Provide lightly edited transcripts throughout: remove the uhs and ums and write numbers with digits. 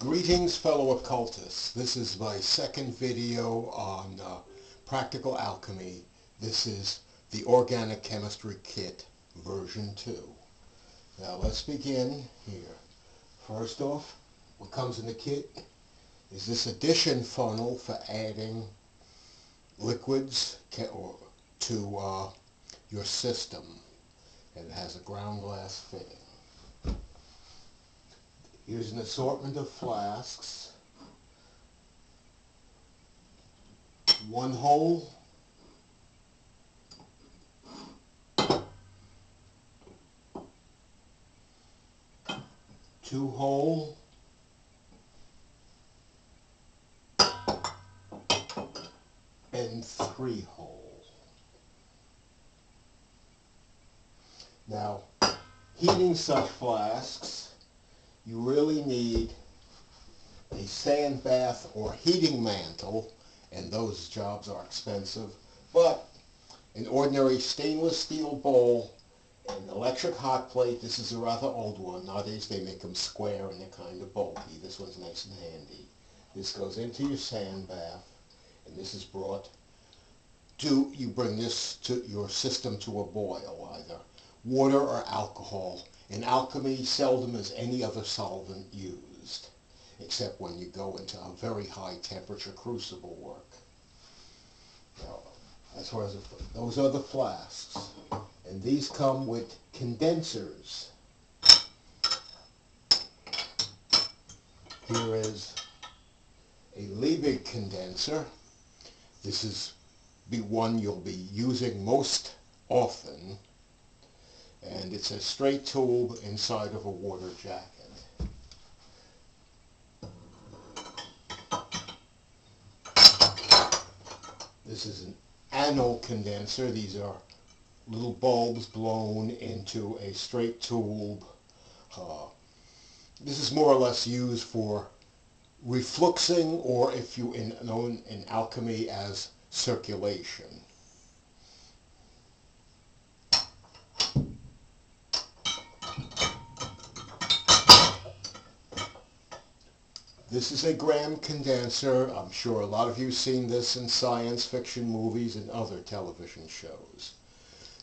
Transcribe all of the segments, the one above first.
Greetings, fellow occultists. This is my second video on practical alchemy. This is the Organic Chemistry Kit version 2. Now let's begin here. First off, what comes in the kit is this addition funnel for adding liquids to your system. And it has a ground glass fitting. Here's an assortment of flasks. One hole, two hole, and three hole. Now, heating such flasks, you really need a sand bath or heating mantle, and those jobs are expensive, but an ordinary stainless steel bowl, an electric hot plate. This is a rather old one. Nowadays they make them square and they're kind of bulky. This one's nice and handy. This goes into your sand bath, and this is brought to, you bring this to your system to a boil, either water or alcohol. In alchemy, seldom is any other solvent used, except when you go into a very high temperature crucible work. Now, as far as those are the flasks, and these come with condensers. Here is a Liebig condenser. This is the one you'll be using most often. And it's a straight tube inside of a water jacket. This is an anode condenser. These are little bulbs blown into a straight tube. This is more or less used for refluxing, or if you known in alchemy as circulation. This is a Graham condenser. I'm sure a lot of you have seen this in science fiction movies and other television shows.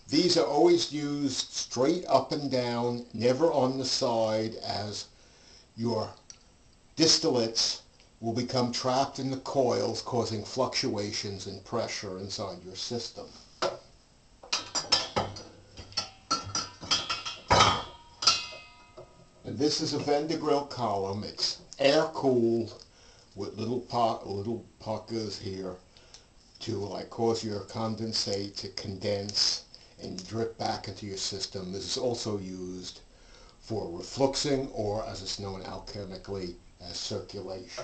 These are always used straight up and down, never on the side, as your distillates will become trapped in the coils, causing fluctuations in pressure inside your system. And this is a Vandergrill column. It's air-cooled with little pockets here to cause your condensate to condense and drip back into your system. This is also used for refluxing, or as it's known alchemically as circulation.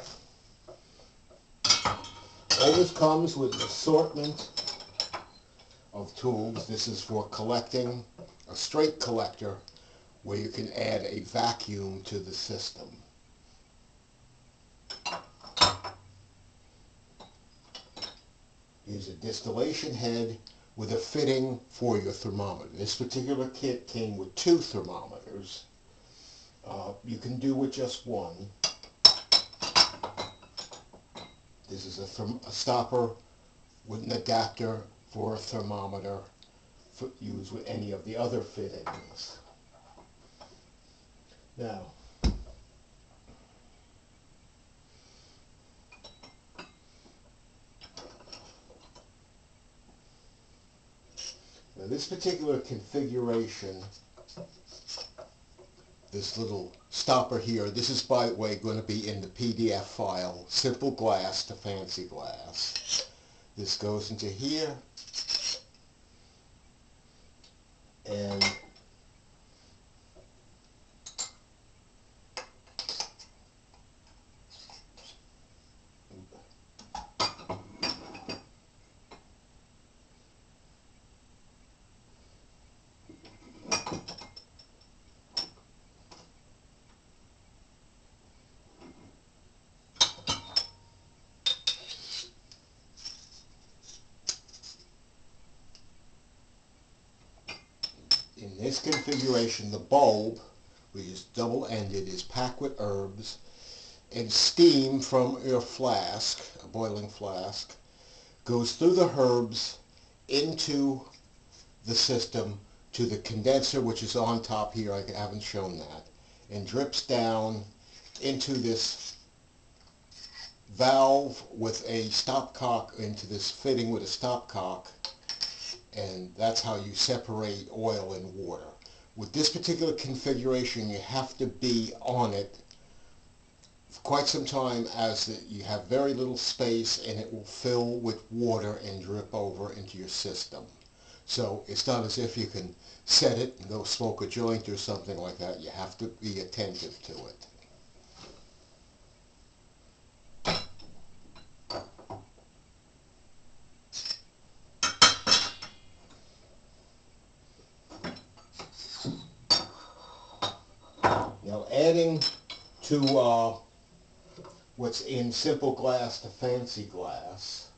All this comes with an assortment of tools. This is for collecting, a straight collector, where you can add a vacuum to the system. Here's a distillation head with a fitting for your thermometer. This particular kit came with two thermometers. You can do with just one. This is a stopper with an adapter for a thermometer used with any of the other fittings. Now, this particular configuration, this little stopper here, this is, by the way, going to be in the PDF file, simple glass to fancy glass. This goes into here, and in this configuration, the bulb, which is double-ended, is packed with herbs, and steam from your flask, a boiling flask, goes through the herbs into the system to the condenser, which is on top here. I haven't shown that, and drips down into this valve with a stopcock, into this fitting with a stopcock, and that's how you separate oil and water. With this particular configuration, you have to be on it for quite some time, as you have very little space and it will fill with water and drip over into your system. So it's not as if you can set it and go smoke a joint or something like that. You have to be attentive to it. Now, adding to what's in simple glass to fancy glass,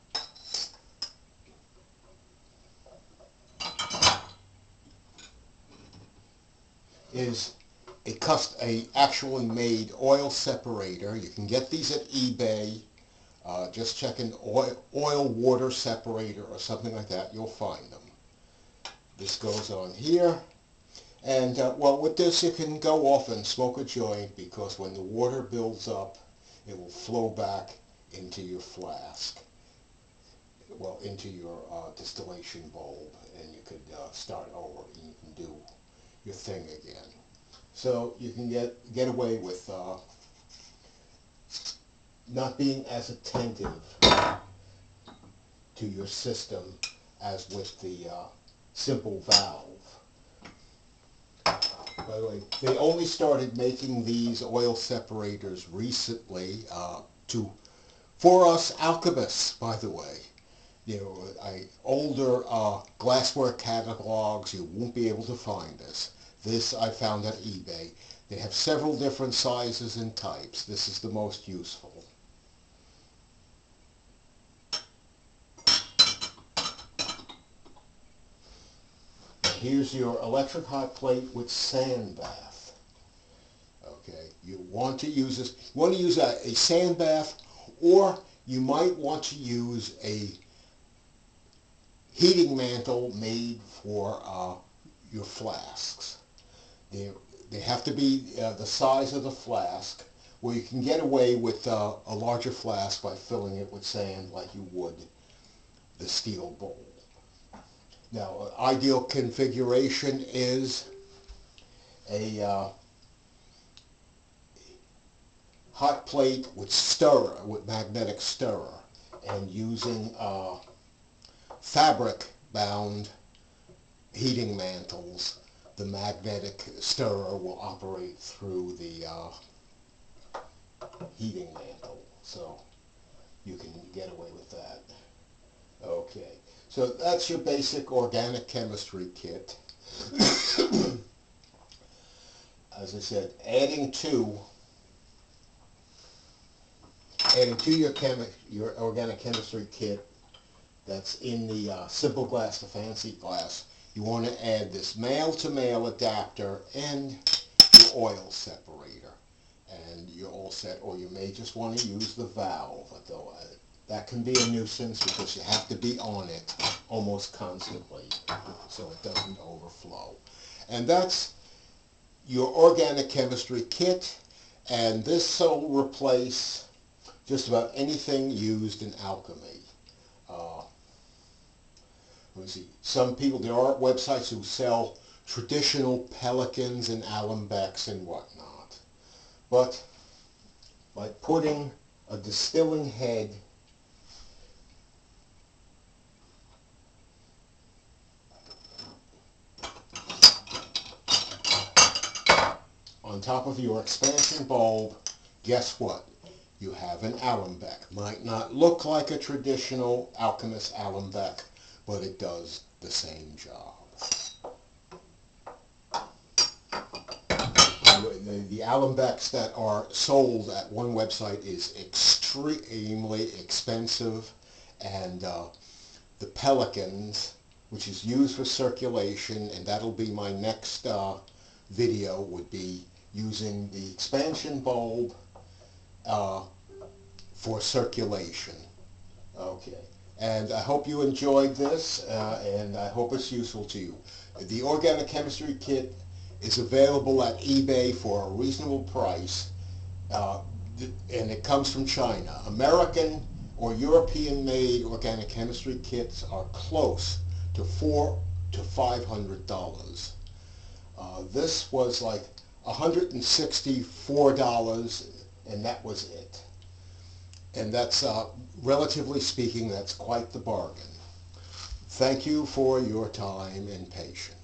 is a actually made oil separator. You can get these at eBay. Just check an oil water separator or something like that. You'll find them. This goes on here. And well, with this you can go off and smoke a joint, because when the water builds up, it will flow back into your flask, well, into your distillation bulb, and you could start over and you can do your thing again. So you can get away with not being as attentive to your system as with the simple valve. By the way, they only started making these oil separators recently for us alchemists, by the way. You know, older glassware catalogs, you won't be able to find this. This I found at eBay. They have several different sizes and types. This is the most useful. Here's your electric hot plate with sand bath. Okay, you want to use this. You want to use a sand bath, or you might want to use a heating mantle made for your flasks. They have to be the size of the flask, where you can get away with a larger flask by filling it with sand like you would the steel bowl. Now, ideal configuration is a hot plate with stirrer, with magnetic stirrer, and using fabric-bound heating mantles. The magnetic stirrer will operate through the heating mantle, so you can get away with that. Okay, so that's your basic organic chemistry kit. As I said, adding to your organic chemistry kit that's in the simple glass to fancy glass, you want to add this male-to-male adapter and your oil separator, and you're all set. Or you may just want to use the valve, though that can be a nuisance because you have to be on it almost constantly so it doesn't overflow. And that's your organic chemistry kit, and this will replace just about anything used in alchemy. Let me see. Some people, there are websites who sell traditional pelicans and alembics and whatnot. But by putting a distilling head on top of your expansion bulb, guess what? You have an alembic. Might not look like a traditional alchemist alembic, but it does the same job. The alembics that are sold at one website is extremely expensive, and the pelicans, which is used for circulation, and that'll be my next video, would be using the expansion bulb uh, for circulation. Okay. And I hope you enjoyed this, and I hope it's useful to you. The Organic Chemistry Kit is available at eBay for a reasonable price, uh, and it comes from China. American or European-made organic chemistry kits are close to $400 to $500. This was like $164, and that was it. And that's, relatively speaking, that's quite the bargain. Thank you for your time and patience.